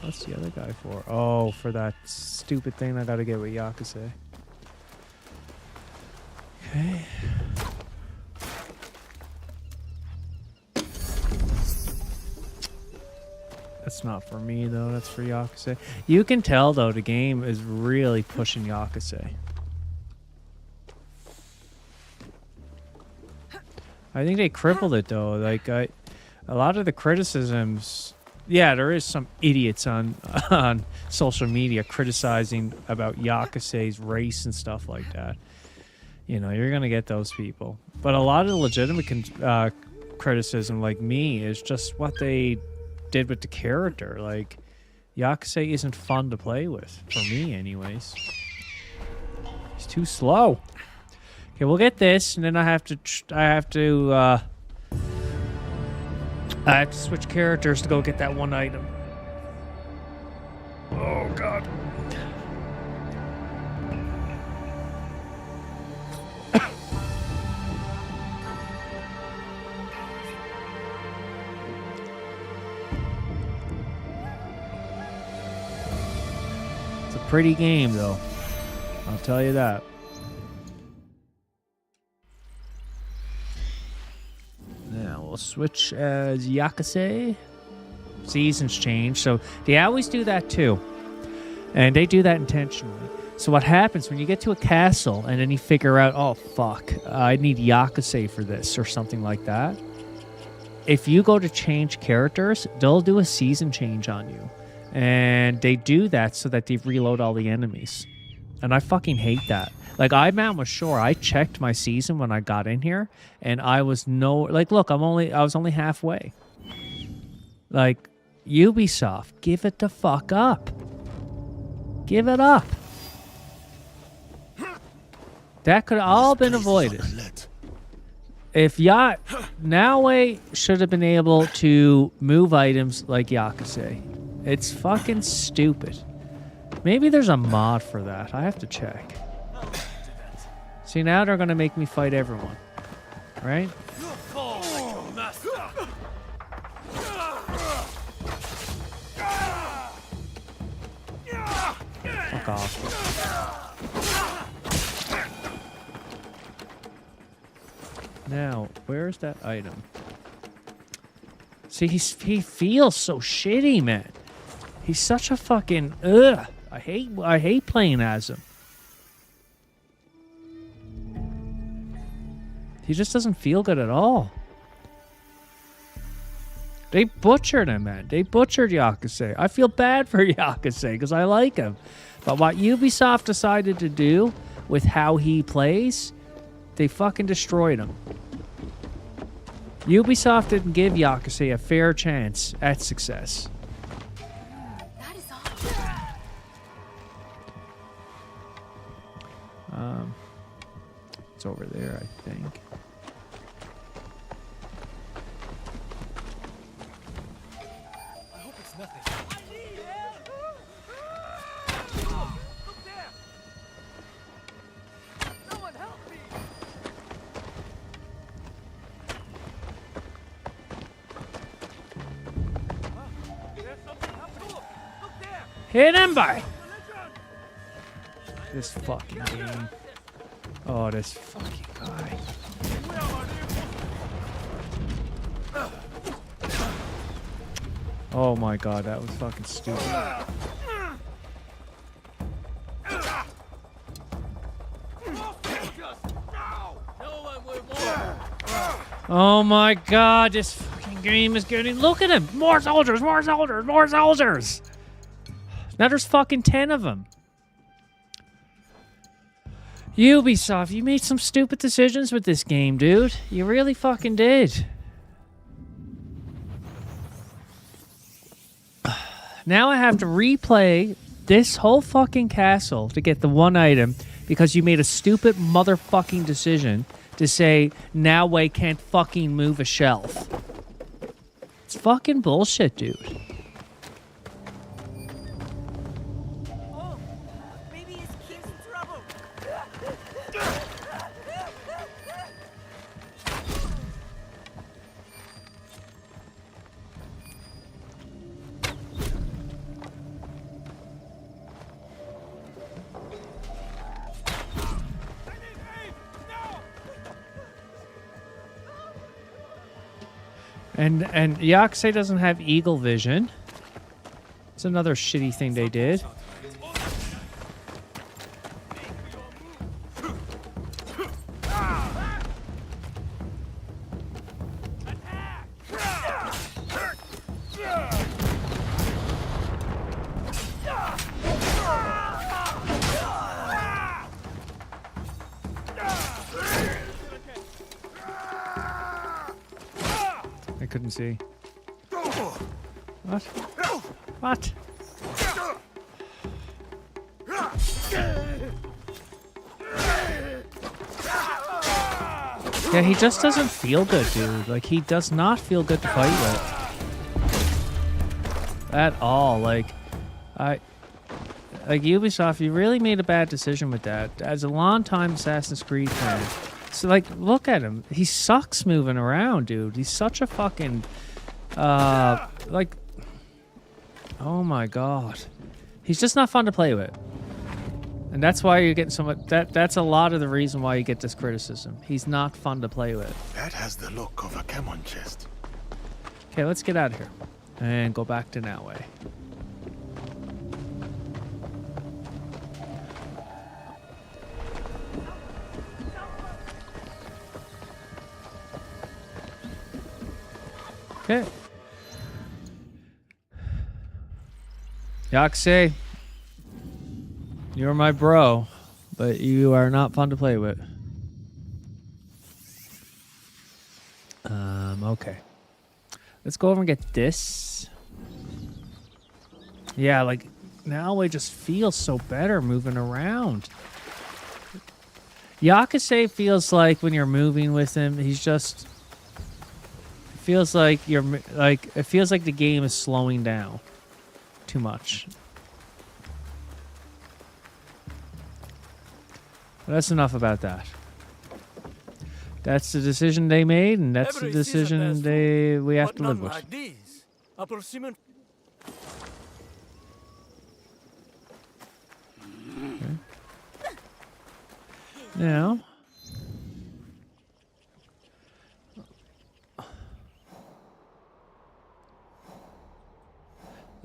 What's the other guy for? Oh, for that stupid thing I gotta get with Yakase. Okay. That's not for me, though. That's for Yakase. You can tell, though, the game is really pushing Yakase. I think they crippled it, though. Like, a lot of the criticisms... Yeah, there is some idiots on social media criticizing about Yakuse's race and stuff like that. You know, you're going to get those people. But a lot of the legitimate criticism, like me, is just what they did with the character. Like, Yakuse isn't fun to play with. For me, anyways. He's too slow. Okay, we'll get this, and then I have to switch characters to go get that one item. Oh, God. It's a pretty game, though. I'll tell you that. Now we'll switch as Yakase. Seasons change, so they always do that too. And they do that intentionally. So what happens when you get to a castle and then you figure out, oh fuck, I need Yakase for this or something like that. If you go to change characters, they'll do a season change on you. And they do that so that they reload all the enemies. And I fucking hate that. Like, was sure. I checked my season when I got in here, and I was look, I was only halfway. Like, Ubisoft, give it the fuck up. Give it up. That could have all been avoided. If Naoe should have been able to move items like Yakase. It's fucking stupid. Maybe there's a mod for that. I have to check. See, now they're going to make me fight everyone. Right? Fuck off. Now, where's that item? See, he feels so shitty, man. He's such a fucking... Ugh. I hate playing as him. He just doesn't feel good at all. They butchered him, man. They butchered Yakusei. I feel bad for Yakusei because I like him. But what Ubisoft decided to do with how he plays, they fucking destroyed him. Ubisoft didn't give Yakusei a fair chance at success. That is awesome. It's over there, I think. I hope it's nothing. I need help! Look there! Someone help me! There's something happening. Look there! Hit him by Collision! this fucking game. Oh, this fucking guy. Where are they? Oh my god, that was fucking stupid. Oh my god, this fucking game is getting... Look at him! More soldiers, more soldiers, more soldiers! Now there's fucking 10 of them. Ubisoft, you made some stupid decisions with this game, dude. You really fucking did. Now I have to replay this whole fucking castle to get the one item because you made a stupid motherfucking decision to say, now I can't fucking move a shelf. It's fucking bullshit, dude. Oh, maybe his kid's in trouble. And Yakusei doesn't have eagle vision. It's another shitty thing they did. I couldn't see. What? What? Yeah, he just doesn't feel good, dude. Like, he does not feel good to fight with. At all. Like Ubisoft, you really made a bad decision with that. As a long-time Assassin's Creed fan. So, like, look at him. He sucks moving around, dude. He's such a fucking, like, oh my god. He's just not fun to play with. And that's why you're getting so much, that's a lot of the reason why you get this criticism. He's not fun to play with. That has the look of a Camon chest. Okay, let's get out of here. And go back to Naue. Okay. Yakusei, you're my bro, but you are not fun to play with. Okay. Let's go over and get this. Yeah, like, now I just feel so better moving around. Yakusei feels like when you're moving with him, he's just... feels like you're like it feels like the game is slowing down too much. But that's enough about that. That's the decision they made, and that's the decision we have to live with. Like these. Approximate. Okay. Now,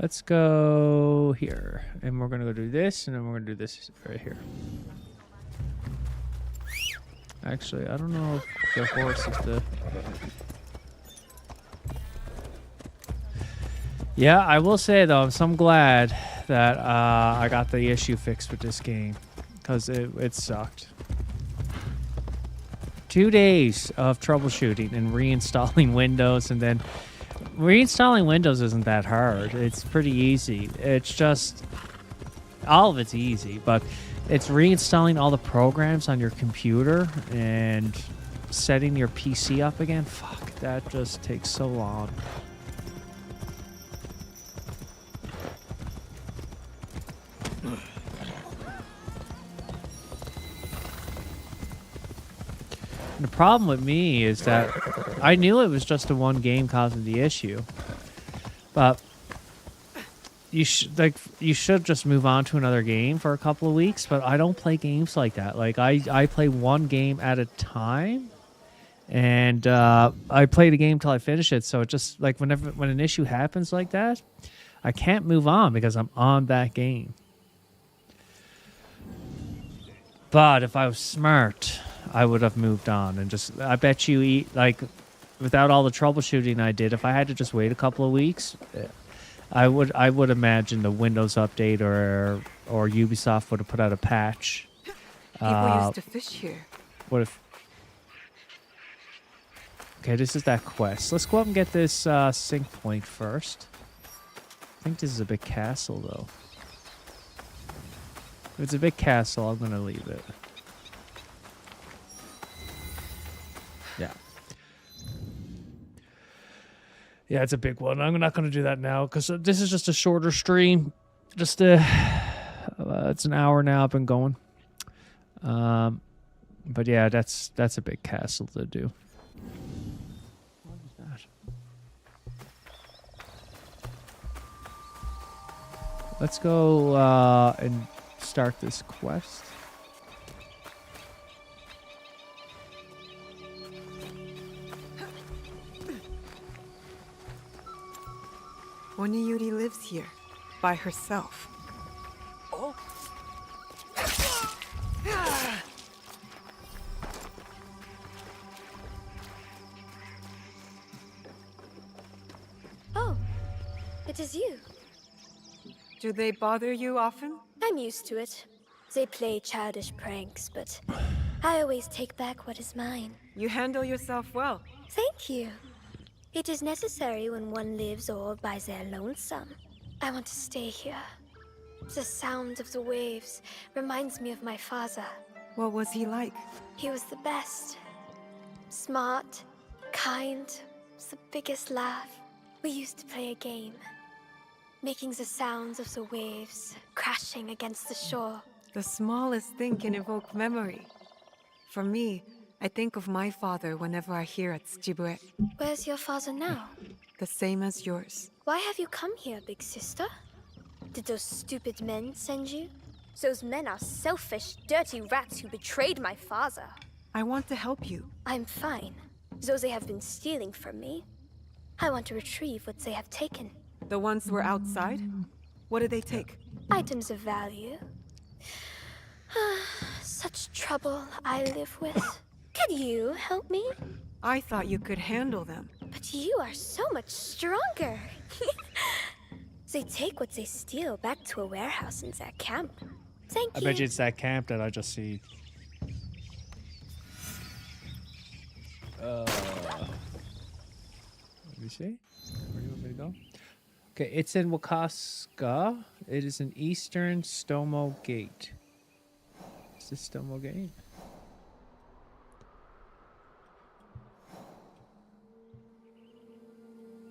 let's go here. And we're going to go do this, and then we're going to do this right here. Actually, I don't know if the horse is the... Yeah, I will say, though, I'm so glad that I got the issue fixed with this game. Because it sucked. 2 days of troubleshooting and reinstalling Windows, and then reinstalling Windows isn't that hard. It's pretty easy. It's just all of it's easy, but it's reinstalling all the programs on your computer and setting your PC up again. Fuck, that just takes so long. The problem with me is that I knew it was just the one game causing the issue, but you should just move on to another game for a couple of weeks. But I don't play games like that. Like I play one game at a time, and I play the game till I finish it. So it just like when an issue happens like that, I can't move on because I'm on that game. But if I was smart, I would have moved on and just, I bet you, like, without all the troubleshooting I did, if I had to just wait a couple of weeks, I would imagine the Windows update or Ubisoft would have put out a patch. People used to fish here. What if... Okay, this is that quest. Let's go up and get this sync point first. I think this is a big castle, though. If it's a big castle, I'm going to leave it. Yeah. Yeah, it's a big one. I'm not going to do that now because this is just a shorter stream. Just it's an hour now. I've been going. But yeah, that's a big castle to do. What is that? Let's go and start this quest. Oniyuri lives here, by herself. Oh. Oh, it is you. Do they bother you often? I'm used to it. They play childish pranks, but I always take back what is mine. You handle yourself well. Thank you. It is necessary when one lives all by their lonesome. I want to stay here. The sound of the waves reminds me of my father. What was he like? He was the best. Smart, kind, the biggest laugh. We used to play a game, making the sounds of the waves crashing against the shore. The smallest thing can evoke memory. For me, I think of my father whenever I hear at Tsujibue. Where's your father now? The same as yours. Why have you come here, big sister? Did those stupid men send you? Those men are selfish, dirty rats who betrayed my father. I want to help you. I'm fine, though they have been stealing from me. I want to retrieve what they have taken. The ones who were outside? What did they take? Items of value. Such trouble I live with. Can you help me? I thought you could handle them. But you are so much stronger. They take what they steal back to a warehouse in their camp. Thank you. I bet you it's that camp that I just see. Let me see. Where do you want me to go? Okay, it's in Wakaska. It is an eastern Stomo Gate. Is this Stomo Gate?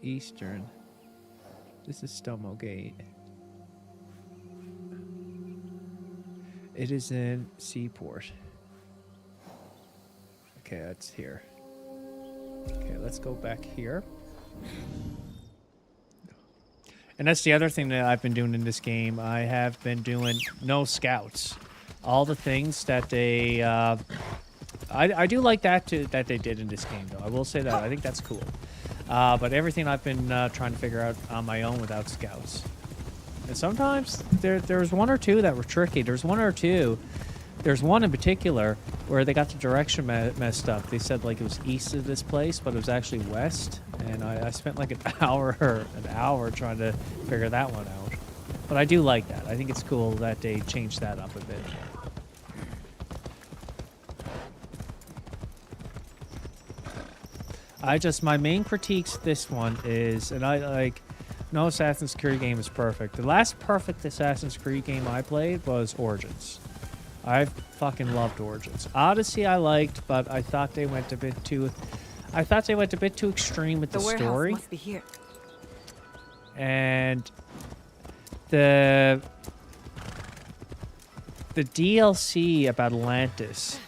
Eastern. This is Stomo Gate. It is in Seaport. Okay, that's here. Okay, let's go back here. And that's the other thing that I've been doing in this game. I have been doing no scouts. All the things that they... I do like that that they did in this game, though. I will say that. I think that's cool. But everything I've been trying to figure out on my own without scouts. And sometimes there's one or two that were tricky. There's one or two. There's one in particular where they got the direction messed up. They said like it was east of this place, but it was actually west. And I spent like an hour trying to figure that one out. But I do like that. I think it's cool that they changed that up a bit. My main critiques this one is, and no Assassin's Creed game is perfect. The last perfect Assassin's Creed game I played was Origins. I fucking loved Origins. Odyssey I liked, but I thought they went a bit too extreme with the story. The warehouse must be here. And the DLC about Atlantis,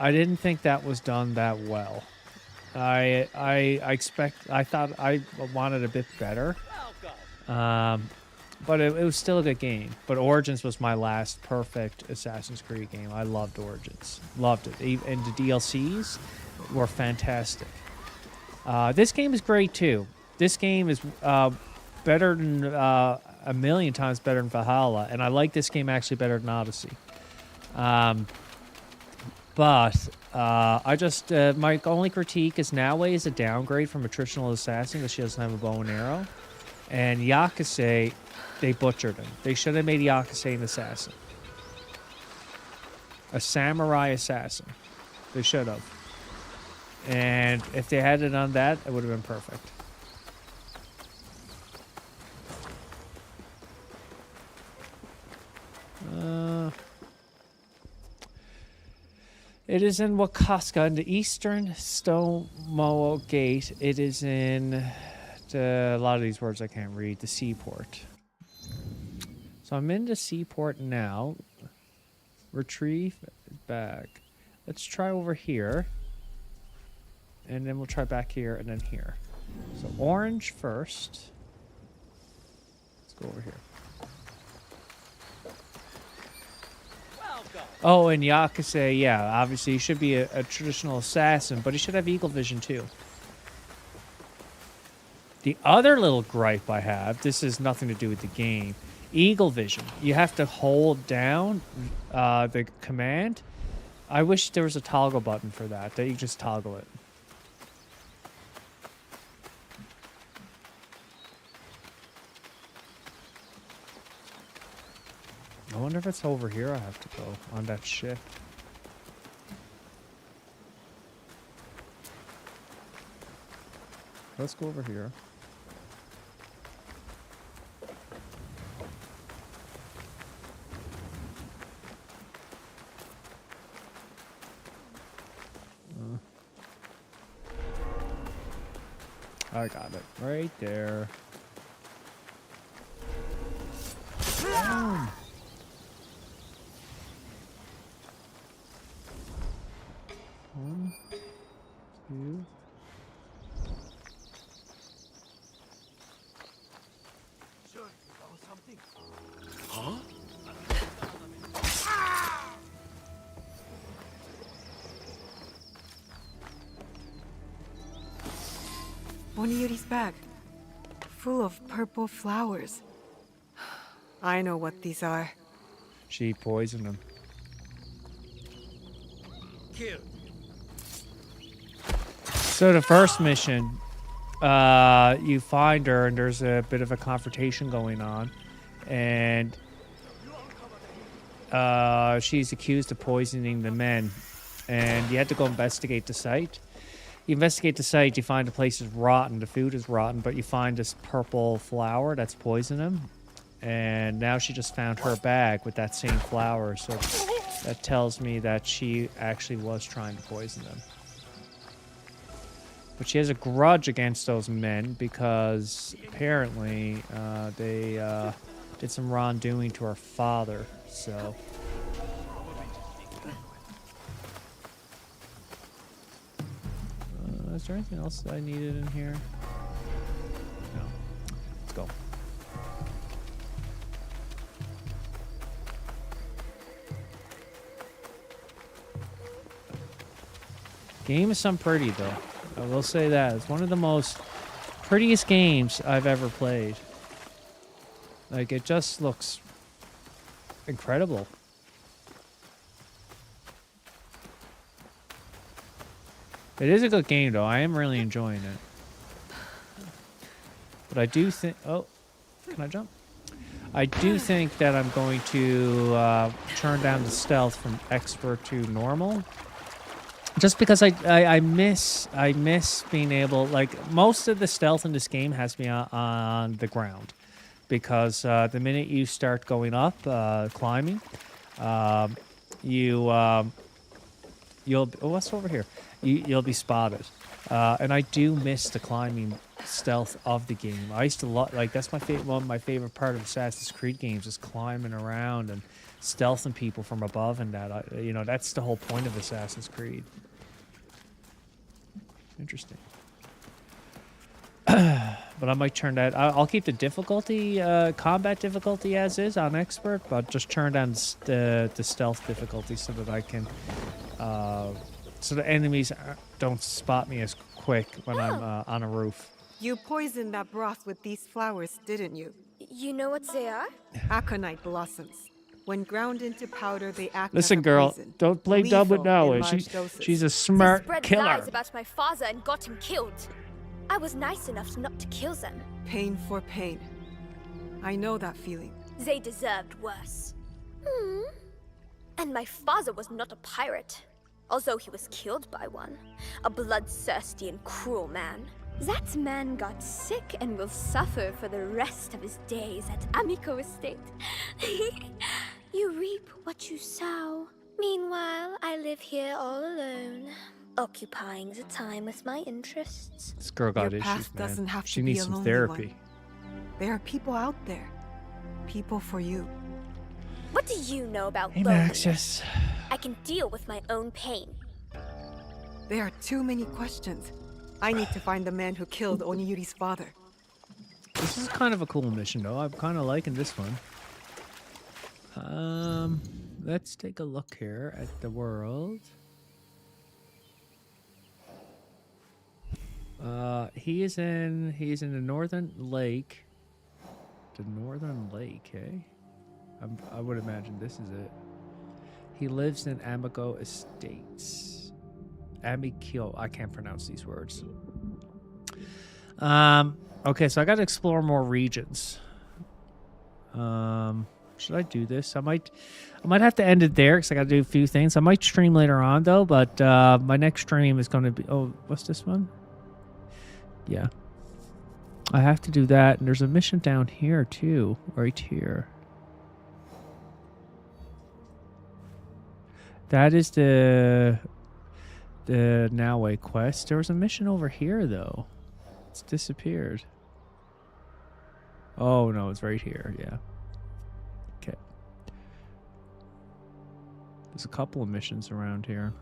I didn't think that was done that well. I thought I wanted a bit better. But it was still a good game. But Origins was my last perfect Assassin's Creed game. I loved Origins. Loved it. And the DLCs were fantastic. This game is great too. This game is better than a million times better than Valhalla, and I like this game actually better than Odyssey. But my only critique is Naue is a downgrade from a traditional assassin because she doesn't have a bow and arrow, and Yakase, they butchered him. They should have made Yakase an assassin, a samurai assassin. They should have. And if they had done that, it would have been perfect. It is in Wakaska, in the eastern Stomoa Gate. It is in a lot of these words I can't read. The seaport. So I'm in the seaport now. Retrieve bag. Let's try over here. And then we'll try back here and then here. So orange first. Let's go over here. Oh, and Yakase, yeah, obviously he should be a traditional assassin, but he should have eagle vision too. The other little gripe I have, this has nothing to do with the game, eagle vision. You have to hold down the command. I wish there was a toggle button for that you just toggle it. I wonder if it's over here I have to go on that ship. Let's go over here. I got it right there. Boom. One, two. Sure, you found something. Huh? Boniyuri's bag, full of purple flowers. I know what these are. She poisoned him. Kill. So the first mission, you find her and there's a bit of a confrontation going on, and she's accused of poisoning the men, and you had to go investigate the site. You investigate the site, you find the place is rotten, the food is rotten, but you find this purple flower that's poisoned him, and now she just found her bag with that same flower, so that tells me that she actually was trying to poison them. But she has a grudge against those men because apparently they did some wrongdoing to her father, so... is there anything else that I needed in here? No. Let's go. Game is some pretty though. I will say that. It's one of the most prettiest games I've ever played. Like, it just looks incredible. It is a good game, though. I am really enjoying it. But I do think... Oh, can I jump? I do think that I'm going to turn down the stealth from expert to normal. Just because I miss being able... Like, most of the stealth in this game has to be on the ground. Because the minute you start going up, climbing, you'll... Oh, what's over here? You'll be spotted. And I do miss the climbing stealth of the game. I used to like that's my one of my favorite part of Assassin's Creed games is climbing around and stealthing people from above, and that you know, that's the whole point of Assassin's Creed. Interesting. But I might turn that. I'll keep the difficulty, combat difficulty as is on expert, but just turn down the stealth difficulty so that I can, so the enemies don't spot me as quick when I'm on a roof. You poisoned that broth with these flowers, didn't you? You know what they are? Aconite blossoms. When ground into powder, they act Listen, as a girl, poison. don't play dumb with Lethal in Noah. large doses. She's a They smart spread killer. lies about my father and got him killed. I was nice enough not to kill them. Pain for pain. I know that feeling. They deserved worse. And my father was not a pirate, although he was killed by one. A bloodthirsty and cruel man. That man got sick and will suffer for the rest of his days at Amico Estate. You reap what you sow. Meanwhile, I live here all alone, occupying the time with my interests. This girl got Your issues, path man. doesn't have She to be needs a some lonely therapy. one. There are people out there. People for you. What do you know about Hey, loneliness? Maxis. I can deal with my own pain. There are too many questions. I need to find the man who killed Oniyuri's father. This is kind of a cool mission, though. I'm kind of liking this one. Let's take a look here at the world. He's in the Northern Lake. The Northern Lake, eh? I would imagine this is it. He lives in Amico Estates. Amico, I can't pronounce these words. Okay, so I got to explore more regions. Should I do this? I might have to end it there because I got to do a few things. I might stream later on though, but my next stream is going to be. Oh, what's this one? Yeah, I have to do that, and there's a mission down here too, right here. That is the Noway quest. There was a mission over here though. It's disappeared. Oh no, it's right here. Yeah. Okay. There's a couple of missions around here.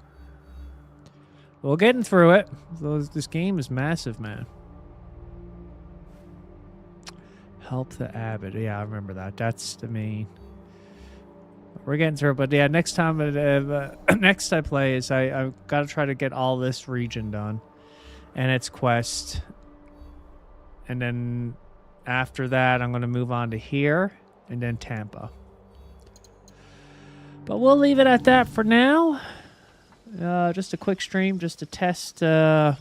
Well, getting through it. This game is massive, man. Help the abbot. Yeah, I remember that. That's the main. We're getting through it, but yeah, next time, next I play is I've got to try to get all this region done, and its quest, and then after that, I'm going to move on to here, and then Tampa. But we'll leave it at that for now. Just a quick stream, just to test the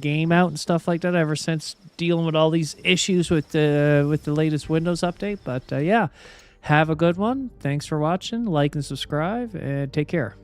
game out and stuff like that. Ever since dealing with all these issues with the latest Windows update, but yeah. Have a good one. Thanks for watching. Like and subscribe, and take care.